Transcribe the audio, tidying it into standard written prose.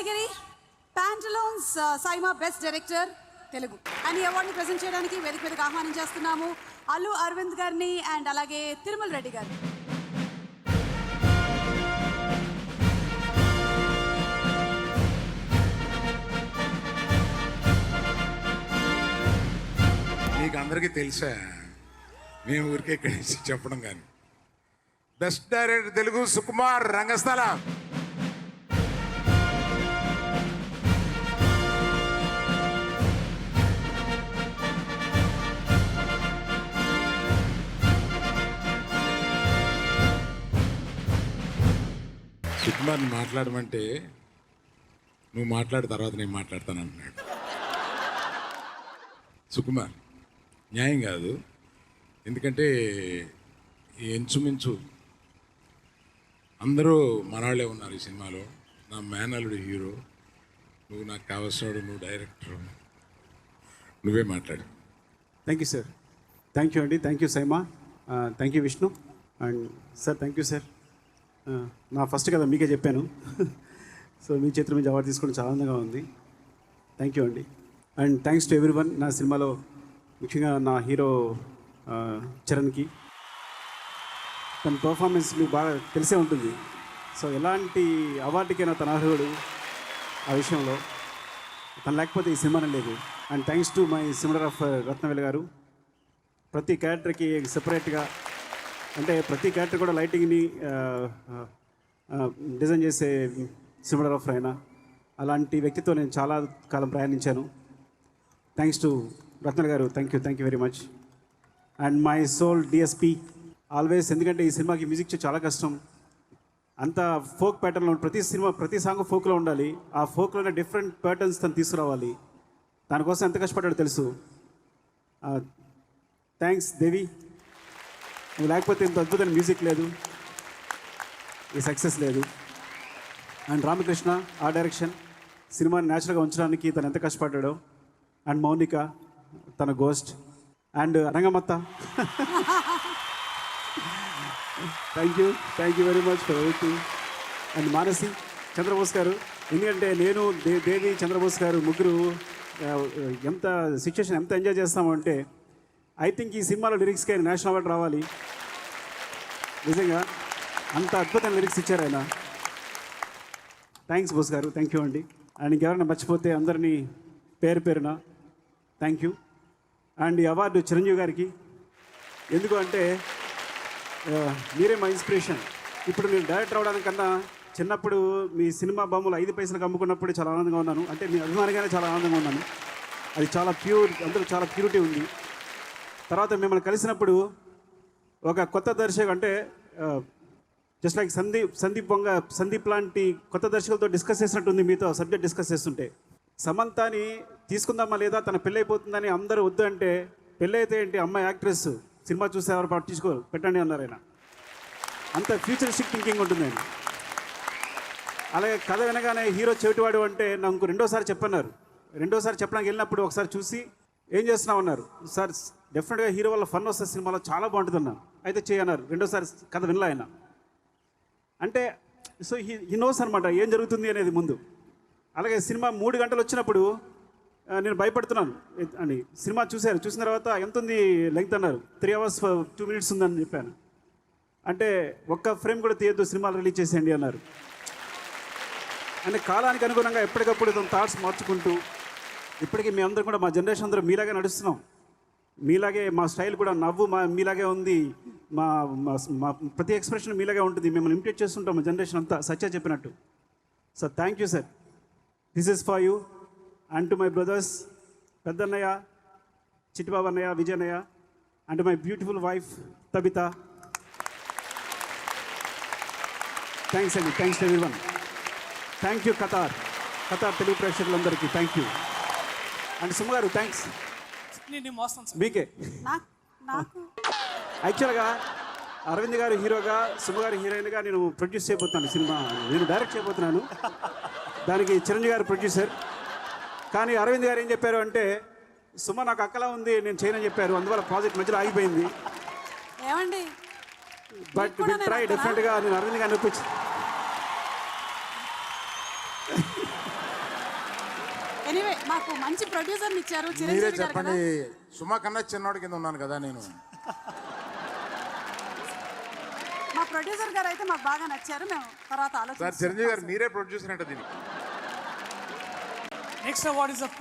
Category Pantaloons SIIMA best director Telugu అని అవార్డుని present చేయడానికి వేదిక మీదకి ఆహ్వానం చేస్తున్నాము అల్లు అరవింద్ గారిని అండ్ అలాగే తిరుమల రెడ్డి గారిని. మీకు అందరికీ తెలుసా, మేము ఊరికే ఇక్కడి నుంచి చెప్పడం కానీ. బెస్ట్ డైరెక్టర్ తెలుగు సుకుమార్ రంగస్థలం. సుకుమార్ని మాట్లాడమంటే నువ్వు మాట్లాడిన తర్వాత నేను మాట్లాడతాను అంటున్నాడు. సుకుమార్ న్యాయం కాదు, ఎందుకంటే ఇంచుమించు అందరూ మనవాళ్ళే ఉన్నారు ఈ సినిమాలో. నా మేనల్లుడు హీరో, నువ్వు నాకు కావాల్సినాడు, నువ్వు డైరెక్టర్, నువ్వే మాట్లాడు. Thank you sir. Thank you అండి. Thank you SIIMA. Thank you Vishnu. And sir thank you sir. నా ఫస్ట్ కదా మీకే చెప్పాను. సో మీ చేతుల మీద అవార్డు తీసుకోవడం చాలా ఆనందంగా ఉంది. థ్యాంక్ యూ అండి. And thanks to every one. నా సినిమాలో ముఖ్యంగా నా హీరో చరణ్కి తన పర్ఫార్మెన్స్ మీకు బాగా తెలిసే ఉంటుంది. సో ఎలాంటి అవార్డుకైనా తన అర్హుడు ఆ విషయంలో. తను లేకపోతే ఈ సినిమానే లేదు. And thanks to my cinematographer Ratnavelu garu. ప్రతి క్యారెక్టర్కి సెపరేట్గా, అంటే ప్రతి క్యారెక్టర్ కూడా లైటింగ్ని డిజైన్ చేసే సినిమాగ్రాఫర్ అయినా అలాంటి వ్యక్తితో నేను చాలా కాలం ప్రయాణించాను. Thanks to Ratna garu. Thank you very much. And my soul DSP always, ఎందుకంటే ఈ సినిమాకి మ్యూజిక్ చాలా కష్టం. అంత ఫోక్ ప్యాటర్న్లో ప్రతి సాంగ్ ఫోక్లో ఉండాలి. ఆ ఫోక్లోనే డిఫరెంట్ ప్యాటర్న్స్ తను తీసుకురావాలి. దానికోసం ఎంత కష్టపడ్డాడో తెలుసు. థ్యాంక్స్ దేవి. నువ్వు లేకపోతే ఇంత అద్భుతమైన మ్యూజిక్ లేదు, ఈ సక్సెస్ లేదు. అండ్ రామకృష్ణ ఆ డైరెక్షన్, సినిమాని న్యాచురల్గా ఉంచడానికి తను ఎంత కష్టపడ్డాడో. అండ్ మౌనిక తన ghost. And Rangammatha, thank you very much for everything. And Manasi, Chandrabose garu. ఎందుకంటే నేను దేవి చంద్రబోస్ గారు ముగ్గురు ఎంత సిచ్యువేషన్ ఎంత ఎంజాయ్ చేస్తామంటే, ఐ థింక్ ఈ సినిమాలో లిరిక్స్కి నేషనల్ అవార్డు రావాలి. నిజంగా అంత అద్భుతమైన లిరిక్స్ ఇచ్చారు ఆయన. థ్యాంక్స్ బోస్ గారు. థ్యాంక్ యూ అండి. అండ్ ఇంకెవరైనా మర్చిపోతే అందరినీ పేరున థ్యాంక్ యూ. అండ్ ఈ అవార్డు చిరంజీవి గారికి. ఎందుకు అంటే మీరే మా ఇన్స్పిరేషన్. ఇప్పుడు నేను డైరెక్టర్ అవడానికన్నా చిన్నప్పుడు మీ సినిమా బొమ్మలు 5 పైసలకు అమ్ముకున్నప్పుడు చాలా ఆనందంగా ఉన్నాను. అంటే మీ అభిమానిగానే చాలా ఆనందంగా ఉన్నాను. అది చాలా ప్యూర్, అందులో చాలా ప్యూరిటీ ఉంది. తర్వాత మిమ్మల్ని కలిసినప్పుడు ఒక కొత్త దర్శకుడు, అంటే జస్ట్ లైక్ సందీప్ లాంటి కొత్త దర్శకులతో డిస్కస్ చేసినట్టుంది. మీతో సబ్జెక్ట్ డిస్కస్ చేస్తుంటే, సమంతాని తీసుకుందామా లేదా, తన పెళ్ళి అయిపోతుందని అందరూ వద్దు అంటే, పెళ్ళి అయితే ఏంటి, అమ్మాయి యాక్ట్రెస్, సినిమా చూస్తే ఎవరు పట్టించుకోరు, పెట్టండి అన్నారు ఆయన. అంత ఫ్యూచరిస్టిక్ థింకింగ్ ఉంటుంది ఆయన. అలాగే కథ వినగానే హీరో చెవిటివాడు అంటే నాకు రెండోసారి చెప్పన్నారు. రెండోసారి చెప్పడానికి వెళ్ళినప్పుడు ఒకసారి చూసి ఏం చేస్తున్నావు అన్నారు. సార్ డెఫినెట్గా హీరో వల్ల ఫన్ వస్తుంది సినిమాలో, చాలా బాగుంటుంది అన్నారు. అయితే చేయన్నారు. రెండోసారి కథ వినలే ఆయన. అంటే సో హీ నోస్ అనమాట ఏం జరుగుతుంది అనేది ముందు. అలాగే సినిమా 3 గంటలు వచ్చినప్పుడు నేను భయపడుతున్నాను అని. సినిమా చూసిన తర్వాత ఎంత ఉంది లెంగ్త్ అన్నారు. 3 hours 2 minutes ఉందని చెప్పాను. అంటే ఒక్క ఫ్రేమ్ కూడా తీయద్దు, సినిమాలు రిలీజ్ చేసేయండి అన్నారు. అంటే కాలానికి అనుగుణంగా ఎప్పటికప్పుడు తన థాట్స్ మార్చుకుంటూ, ఇప్పటికీ మేమందరం కూడా మా జనరేషన్ అందరూ మీలాగే నడుస్తున్నాం. మీలాగే మా స్టైల్ కూడా నవ్వు మీలాగే ఉంది. మా ప్రతి ఎక్స్ప్రెషన్ మీలాగే ఉంటుంది. మిమ్మల్ని ఇమిటేట్ చేస్తుంటాం మా జనరేషన్ అంతా, సత్య చెప్పినట్టు. So thank you sir. This is for you and to my brothers, పెద్దన్నయ్య, చిట్టిబాబు అన్నయ్య, విజయన్నయ్య, and my beautiful wife Tabitha. Thanks అండి. Thanks to everyone. Thank you Qatar Telugu ప్రేక్షకులందరికీ థ్యాంక్ యూ. అండ్ సుమ గారు థ్యాంక్స్. మీకే. యాక్చువల్గా అరవింద్ గారు హీరోగా, సుమ గారు హీరోయిన్గా నేను ప్రొడ్యూస్ చేయబోతున్నాను సినిమా. నేను డైరెక్ట్ చేయబోతున్నాను. దానికి చిరంజీవి గారు ప్రొడ్యూసర్. కానీ అరవింద్ గారు ఏం చెప్పారు అంటే, సుమ నాకు అక్కలా ఉంది, నేను చేయనని చెప్పారు. అందువల్ల ప్రాజెక్ట్ మధ్యలో ఆగిపోయింది. బట్ విల్ ట్రై డెఫినెట్గా. నేను అరవింద్ గారిని ఒప్పించి ఎనీవే మాకు మంచి ప్రొడ్యూసర్ని ఇచ్చారు మీరే చిరంజీవి గారు చెప్పండి, కదా. సుమా కన్నా చిన్నోడి కింద ఉన్నాను కదా నేను. మా ప్రొడ్యూసర్ గారు అయితే మాకు బాగా నచ్చారు. మేము తర్వాత సార్ ఆలోచిస్తాం. చిరంజీవి గారు మీరే ప్రొడ్యూసర్ అంటే దీనికి. Next award is a